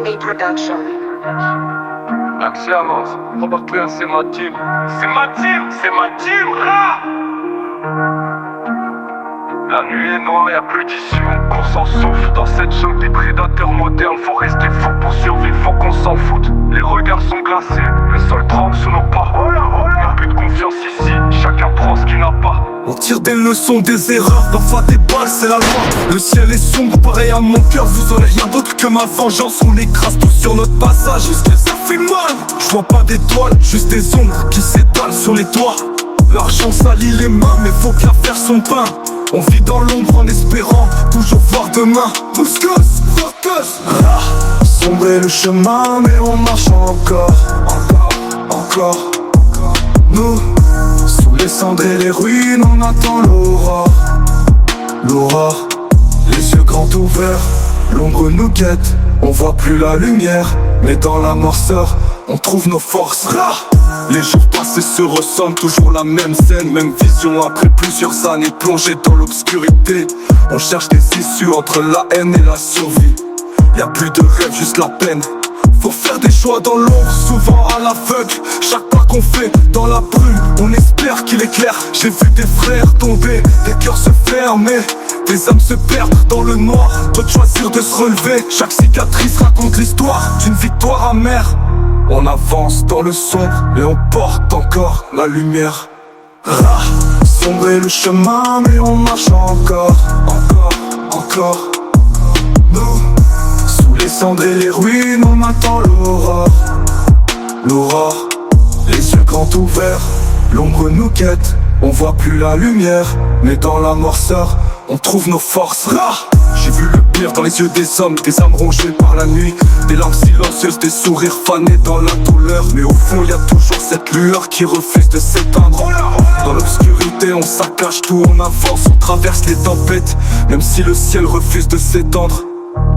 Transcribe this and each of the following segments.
A Production. Axiamos, repartir, c'est ma team. C'est ma team, c'est ma team, là. La nuit est noire, y'a plus d'issue, qu'on s'en souffle. Dans cette jungle des prédateurs modernes, faut rester fou pour survivre, faut qu'on s'en foute. Les regards sont glacés, le sol tremble sous nos pas. Y'a plus de confiance ici, chacun prend ce qu'il n'a pas. On tire des leçons, des erreurs, parfois des balles, c'est la loi. Le ciel est sombre, pareil à mon cœur, vous aurez rien d'autre que ma vengeance. On écrase tout sur notre passage, jusqu'à ça fait mal. Je vois pas d'étoiles, juste des ombres qui s'étalent sur les toits. L'argent salit les mains, mais faut bien faire son pain. On vit dans l'ombre en espérant toujours voir demain. Mouscos, focus. Sombrer le chemin, mais on marche encore. Encore. Nous, sous les cendres et les ruines, on attend l'aurore. L'aurore, les yeux grands ouverts, l'ombre nous guette. On voit plus la lumière, mais dans la morseur, on trouve nos forces. Les jours passés se ressemblent, toujours la même scène, même vision après plusieurs années plongées dans l'obscurité. On cherche des issues entre la haine et la survie. Y'a plus de rêve, juste la peine. Faut faire des choix dans l'ombre, souvent à l'aveugle. Chaque pas qu'on fait dans la brume, on espère qu'il éclaire. J'ai vu des frères tomber, des cœurs se fermer, des âmes se perdre dans le noir, d'autres choisir de se relever. Chaque cicatrice raconte l'histoire d'une victoire amère. On avance dans le sombre, mais on porte encore la lumière. Sombrer le chemin, mais on marche encore. Encore. Nous, sous les cendres et les ruines, on attend l'aurore. L'aurore, les yeux grands ouverts, l'ombre nous guette. On voit plus la lumière, mais dans la morseur, on trouve nos forces. J'ai vu le pire dans les yeux des hommes, des âmes rongées par la nuit, des larmes silencieuses, des sourires fanés dans la douleur. Mais au fond y a toujours cette lueur qui refuse de s'éteindre. Dans l'obscurité on saccage tout, on avance, on traverse les tempêtes, même si le ciel refuse de s'étendre.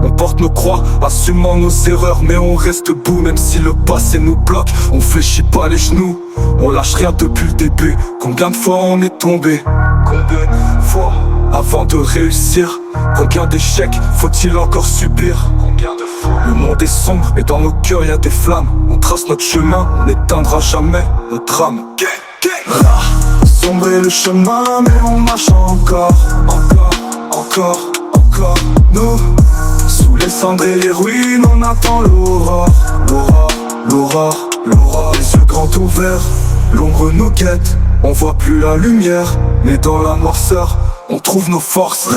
On porte nos croix, assumant nos erreurs, mais on reste debout, même si le passé nous bloque. On fléchit pas les genoux, on lâche rien depuis le début. Combien de fois on est tombé? Combien de fois avant de réussir? Combien d'échecs faut-il encore subir? Combien de fois? Le monde est sombre, mais dans nos cœurs y a des flammes. On trace notre chemin, on n'éteindra jamais notre âme. Sombrer le chemin, mais on marche encore. Encore. Nous, sous les cendres et les ruines, on attend l'aurore. L'aurore, les yeux grands ouverts, l'ombre nous guette. On voit plus la lumière, mais dans la noirceur, on trouve nos forces.